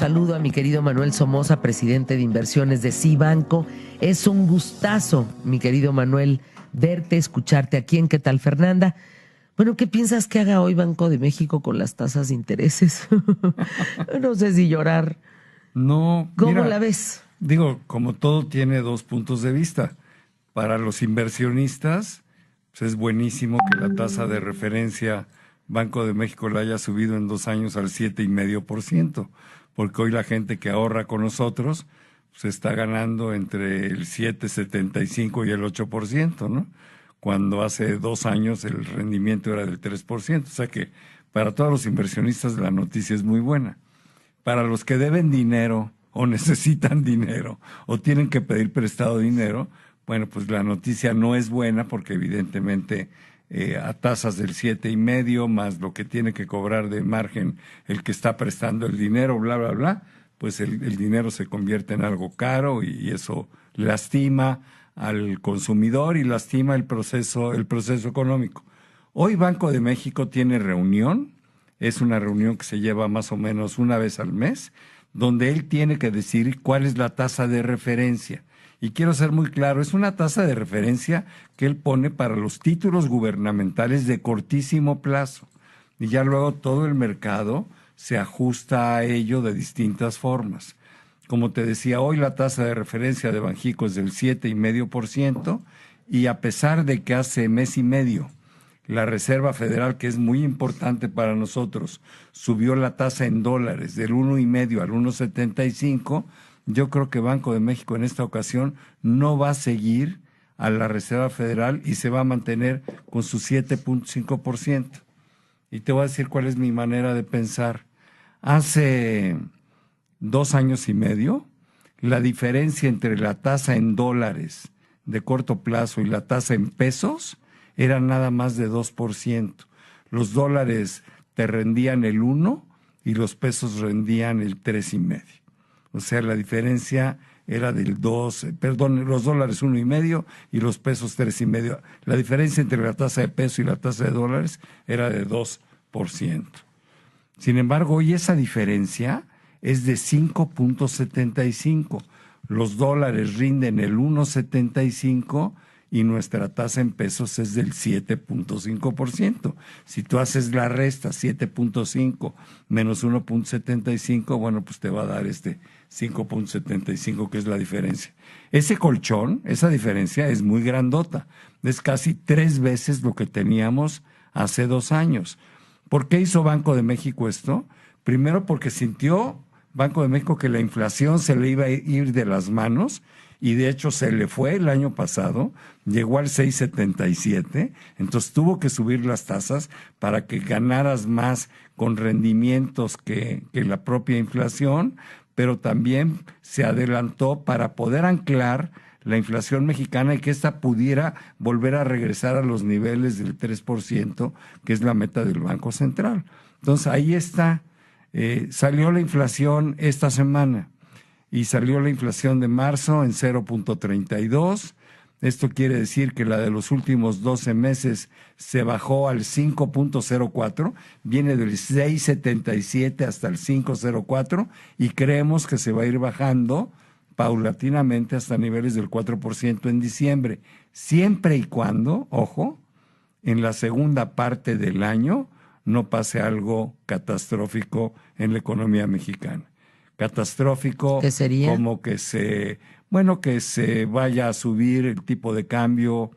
saludo a mi querido Manuel Somoza, presidente de inversiones de Cibanco. Es un gustazo, mi querido Manuel, verte, escucharte aquí en ¿Qué tal, Fernanda? Bueno, ¿qué piensas que haga hoy Banco de México con las tasas de intereses? No sé si llorar. No, ¿Cómo la mira, ves? digo, como todo tiene dos puntos de vista. Para los inversionistas, pues es buenísimo que la tasa de referencia Banco de México la haya subido en 2 años al 7,5%, porque hoy la gente que ahorra con nosotros se está ganando entre el 7,75 y el 8%, ¿no? Cuando hace 2 años el rendimiento era del 3%. O sea que para todos los inversionistas la noticia es muy buena. Para los que deben dinero o necesitan dinero o tienen que pedir prestado dinero, bueno, pues la noticia no es buena porque evidentemente a tasas del 7,5 más lo que tiene que cobrar de margen el que está prestando el dinero, bla, bla, bla, pues el dinero se convierte en algo caro y eso lastima al consumidor y lastima el proceso económico. Hoy Banco de México tiene reunión. Es una reunión que se lleva más o menos una vez al mes, donde él tiene que decir cuál es la tasa de referencia. Y quiero ser muy claro, es una tasa de referencia que él pone para los títulos gubernamentales de cortísimo plazo. Y ya luego todo el mercado se ajusta a ello de distintas formas. Como te decía, hoy la tasa de referencia de Banxico es del 7,5%, y a pesar de que hace mes y medio la Reserva Federal, que es muy importante para nosotros, subió la tasa en dólares del 1,5 al 1,75, yo creo que Banco de México en esta ocasión no va a seguir a la Reserva Federal y se va a mantener con su 7,5%. Y te voy a decir cuál es mi manera de pensar. Hace 2 años y medio, la diferencia entre la tasa en dólares de corto plazo y la tasa en pesos era nada más de 2%. Los dólares te rendían el 1 y los pesos rendían el 3,5. O sea, la diferencia era del 2, perdón, los dólares 1,5 y los pesos 3,5. La diferencia entre la tasa de peso y la tasa de dólares era de 2%. Sin embargo, hoy esa diferencia es de 5,75. Los dólares rinden el 1,75 y nuestra tasa en pesos es del 7,5%. Si tú haces la resta, 7,5 menos 1,75, bueno, pues te va a dar 5,75, que es la diferencia. Ese colchón, esa diferencia es muy grandota. Es casi 3 veces lo que teníamos hace 2 años. ¿Por qué hizo Banco de México esto? Primero porque sintió Banco de México que la inflación se le iba a ir de las manos, y de hecho se le fue el año pasado, llegó al 6,77, entonces tuvo que subir las tasas para que ganaras más con rendimientos que la propia inflación, pero también se adelantó para poder anclar la inflación mexicana y que ésta pudiera volver a regresar a los niveles del 3%, que es la meta del Banco Central. Entonces ahí está. Salió la inflación esta semana y salió la inflación de marzo en 0,32. Esto quiere decir que la de los últimos 12 meses se bajó al 5,04, viene del 6,77 hasta el 5,04 y creemos que se va a ir bajando paulatinamente hasta niveles del 4% en diciembre, siempre y cuando, ojo, en la segunda parte del año no pase algo catastrófico en la economía mexicana. Catastrófico. ¿Qué sería? Como que se vaya a subir el tipo de cambio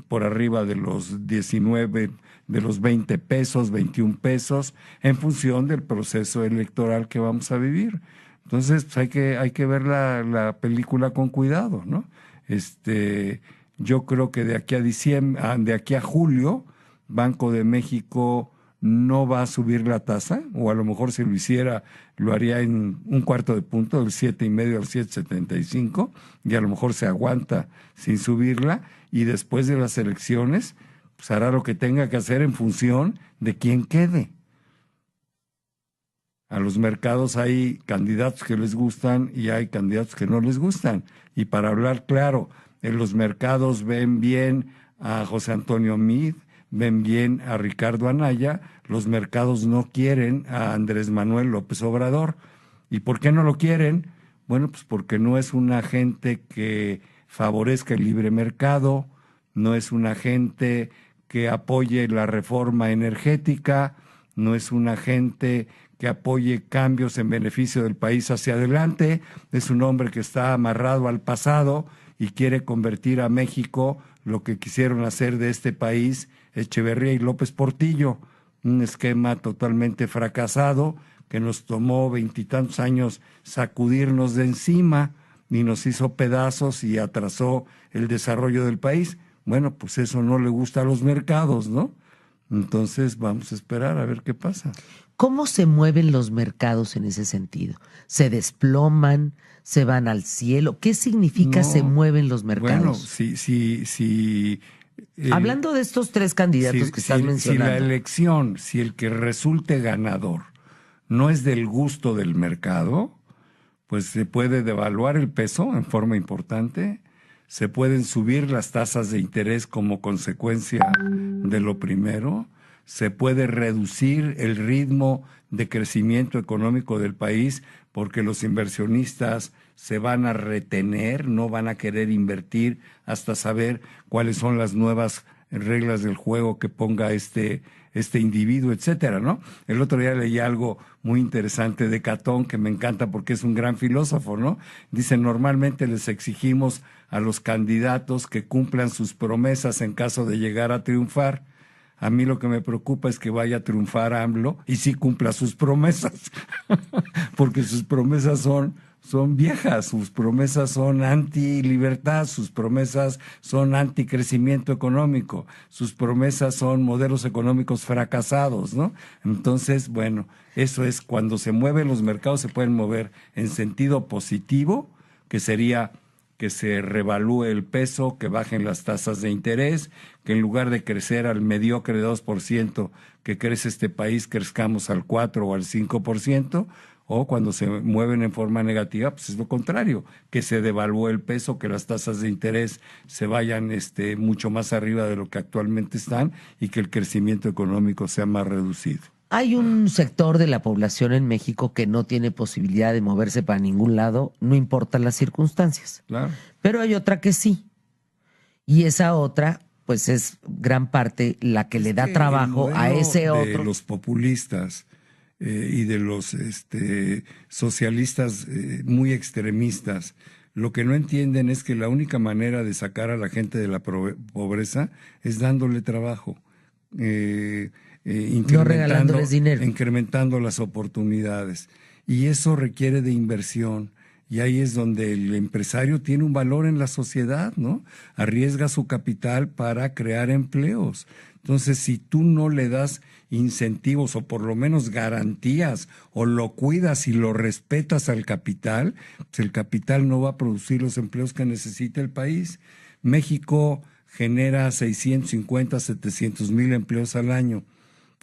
por arriba de los 19, de los 20 pesos, 21 pesos, en función del proceso electoral que vamos a vivir. Entonces, pues hay que ver la película con cuidado, ¿no? Yo creo que de aquí a diciembre, de aquí a julio, Banco de México no va a subir la tasa, o a lo mejor si lo hiciera, lo haría en 1/4 de punto, del 7,5 al 7,75, y a lo mejor se aguanta sin subirla, y después de las elecciones, pues hará lo que tenga que hacer en función de quién quede. A los mercados hay candidatos que les gustan y hay candidatos que no les gustan. Y para hablar claro, en los mercados ven bien a José Antonio Meade, ven bien a Ricardo Anaya, los mercados no quieren a Andrés Manuel López Obrador. ¿Y por qué no lo quieren? Bueno, pues porque no es un agente que favorezca el libre mercado, no es un agente que apoye la reforma energética, no es un agente que apoye cambios en beneficio del país hacia adelante, es un hombre que está amarrado al pasado y quiere convertir a México lo que quisieron hacer de este país Echeverría y López Portillo, un esquema totalmente fracasado que nos tomó 20 y tantos años sacudirnos de encima y nos hizo pedazos y atrasó el desarrollo del país. Bueno, pues eso no le gusta a los mercados, ¿no? Entonces vamos a esperar a ver qué pasa. ¿Cómo se mueven los mercados en ese sentido? ¿Se desploman? ¿Se van al cielo? ¿Qué significa se mueven los mercados? Bueno, si hablando de estos tres candidatos que estás mencionando. Si la elección, si el que resulte ganador no es del gusto del mercado, pues se puede devaluar el peso en forma importante, se pueden subir las tasas de interés como consecuencia de lo primero, se puede reducir el ritmo de crecimiento económico del país porque los inversionistas se van a retener, no van a querer invertir hasta saber cuáles son las nuevas reglas del juego que ponga este individuo, etcétera, ¿no? El otro día leí algo muy interesante de Catón que me encanta porque es un gran filósofo, ¿no? Dice, normalmente les exigimos a los candidatos que cumplan sus promesas en caso de llegar a triunfar. A mí lo que me preocupa es que vaya a triunfar AMLO y sí cumpla sus promesas, porque sus promesas son viejas, sus promesas son anti-libertad, sus promesas son anti-crecimiento económico, sus promesas son modelos económicos fracasados, ¿no? Entonces, bueno, eso es cuando se mueven los mercados, se pueden mover en sentido positivo, que sería que se revalúe el peso, que bajen las tasas de interés, que en lugar de crecer al mediocre 2% que crece este país, crezcamos al 4 o al 5%, o cuando se mueven en forma negativa, pues es lo contrario, que se devalúe el peso, que las tasas de interés se vayan mucho más arriba de lo que actualmente están y que el crecimiento económico sea más reducido. Hay un sector de la población en México que no tiene posibilidad de moverse para ningún lado, no importan las circunstancias. Claro. Pero hay otra que sí. Y esa otra, pues es gran parte la que le da trabajo a ese otro. De los populistas y de los socialistas muy extremistas, lo que no entienden es que la única manera de sacar a la gente de la pobreza es dándole trabajo. No regalándoles dinero. Incrementando las oportunidades. Y eso requiere de inversión. Y ahí es donde el empresario tiene un valor en la sociedad, ¿no? Arriesga su capital para crear empleos. Entonces, si tú no le das incentivos o por lo menos garantías o lo cuidas y lo respetas al capital, pues el capital no va a producir los empleos que necesita el país. México genera 650, 700 mil empleos al año.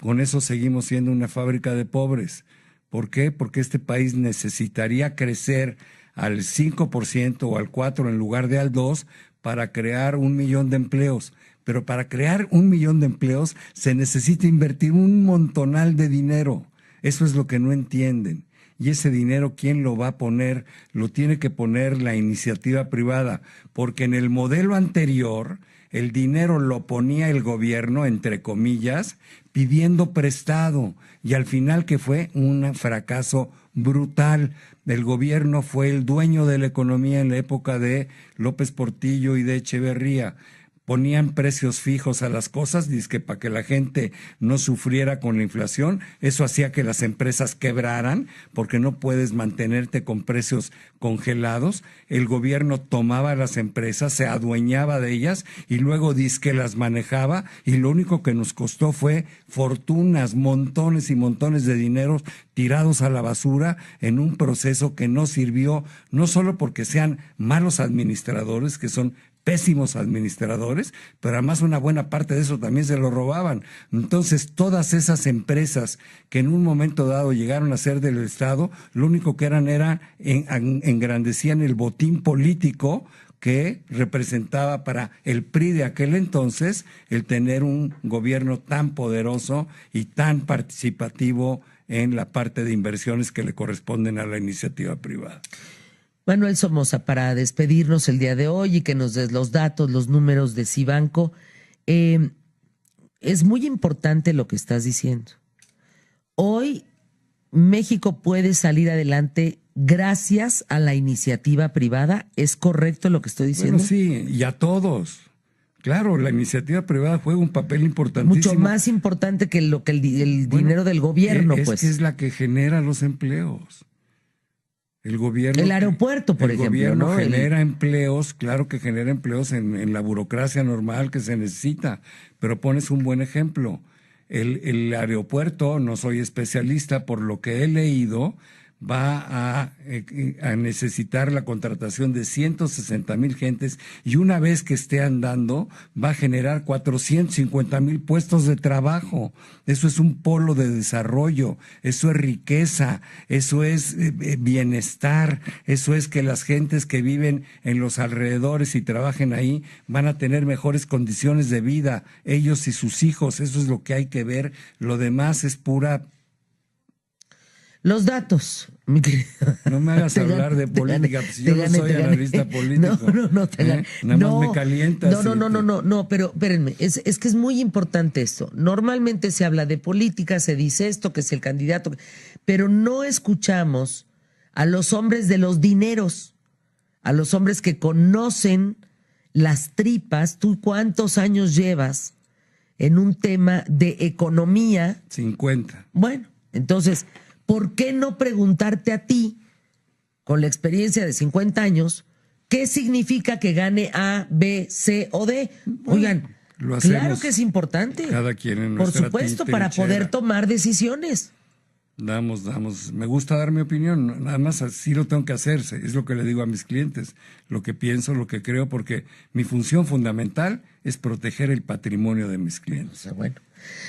Con eso seguimos siendo una fábrica de pobres. ¿Por qué? Porque este país necesitaría crecer al 5% o al 4% en lugar de al 2% para crear 1 millón de empleos. Pero para crear 1 millón de empleos se necesita invertir un montonal de dinero. Eso es lo que no entienden. Y ese dinero, ¿quién lo va a poner? Lo tiene que poner la iniciativa privada, porque en el modelo anterior el dinero lo ponía el gobierno, entre comillas, pidiendo prestado, y al final que fue un fracaso brutal. El gobierno fue el dueño de la economía en la época de López Portillo y de Echeverría. Ponían precios fijos a las cosas, dizque para que la gente no sufriera con la inflación. Eso hacía que las empresas quebraran, porque no puedes mantenerte con precios congelados. El gobierno tomaba las empresas, se adueñaba de ellas y luego dizque las manejaba, y lo único que nos costó fue fortunas, montones y montones de dineros tirados a la basura en un proceso que no sirvió, no solo porque sean malos administradores, que son pésimos administradores, pero además una buena parte de eso también se lo robaban. Entonces, todas esas empresas que en un momento dado llegaron a ser del Estado, lo único que eran era engrandecían el botín político que representaba para el PRI de aquel entonces el tener un gobierno tan poderoso y tan participativo en la parte de inversiones que le corresponden a la iniciativa privada. Manuel Somoza, para despedirnos el día de hoy y que nos des los datos, los números de Cibanco, es muy importante lo que estás diciendo. Hoy México puede salir adelante gracias a la iniciativa privada. ¿Es correcto lo que estoy diciendo? Bueno, sí, y a todos. Claro, la iniciativa privada juega un papel importantísimo. Mucho más importante que lo que el dinero del gobierno, pues. Es la que genera los empleos. El gobierno. El aeropuerto, por ejemplo. El gobierno genera empleos, claro que genera empleos en la burocracia normal que se necesita, pero pones un buen ejemplo. El aeropuerto, no soy especialista, por lo que he leído, va a necesitar la contratación de 160,000 gentes y una vez que esté andando va a generar 450,000 puestos de trabajo. Eso es un polo de desarrollo, eso es riqueza, eso es bienestar, eso es que las gentes que viven en los alrededores y trabajen ahí van a tener mejores condiciones de vida, ellos y sus hijos. Eso es lo que hay que ver. Lo demás es pura... Los datos, mi querido. No me hagas hablar de política, pues yo no soy analista político. No, te gané. Nada más me calientas. No, pero espérenme, es que es muy importante esto. Normalmente se habla de política, se dice esto, que es el candidato, pero no escuchamos a los hombres de los dineros, a los hombres que conocen las tripas. ¿Tú cuántos años llevas en un tema de economía? 50. Bueno, entonces... ¿por qué no preguntarte a ti, con la experiencia de 50 años, qué significa que gane A, B, C o D? Oigan, claro que es importante. Cada quien en nuestra por supuesto, para poder tomar decisiones. Damos. Me gusta dar mi opinión, nada más así lo tengo que hacer, es lo que le digo a mis clientes, lo que pienso, lo que creo, porque mi función fundamental es proteger el patrimonio de mis clientes. O sea, bueno.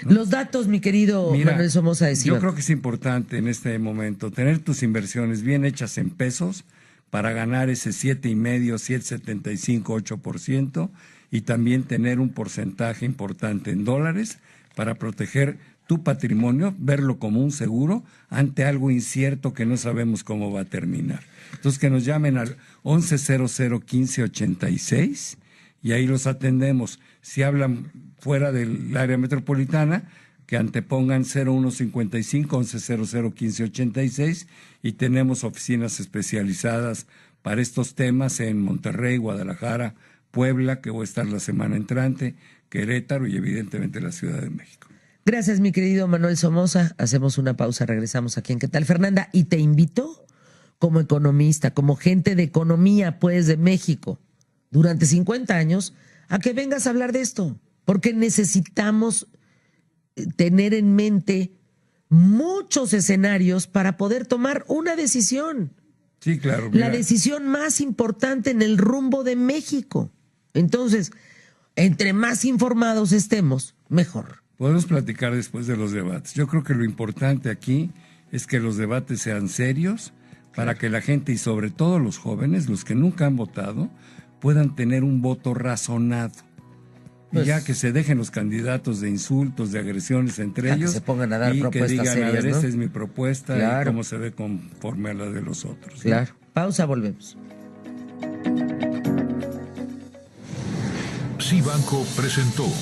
Los datos, mi querido Manuel Somoza de Cibanco. Yo creo que es importante en este momento tener tus inversiones bien hechas en pesos para ganar ese 7,5%, 7,75%, 8% y también tener un porcentaje importante en dólares para proteger tu patrimonio, verlo como un seguro ante algo incierto que no sabemos cómo va a terminar. Entonces que nos llamen al 1100-1586 y ahí los atendemos. Si hablan fuera del área metropolitana, que antepongan 0155 1100 1586 y tenemos oficinas especializadas para estos temas en Monterrey, Guadalajara, Puebla, que voy a estar la semana entrante, Querétaro y evidentemente la Ciudad de México. Gracias, mi querido Manuel Somoza. Hacemos una pausa, regresamos aquí en ¿Qué tal, Fernanda? Y te invito como economista, como gente de economía, pues, de México, durante 50 años, a que vengas a hablar de esto, porque necesitamos tener en mente muchos escenarios para poder tomar una decisión. Sí, claro. Mira. La decisión más importante en el rumbo de México. Entonces, entre más informados estemos, mejor. Podemos platicar después de los debates. Yo creo que lo importante aquí es que los debates sean serios para que la gente y sobre todo los jóvenes, los que nunca han votado, puedan tener un voto razonado. Pues, y ya que se dejen los candidatos de insultos, de agresiones entre ellos. Que se pongan a dar y propuestas que digan, serias, a ver, ¿no? esta es mi propuesta, claro. Y cómo se ve conforme a la de los otros. Claro. ¿No? Pausa, volvemos. Cibanco presentó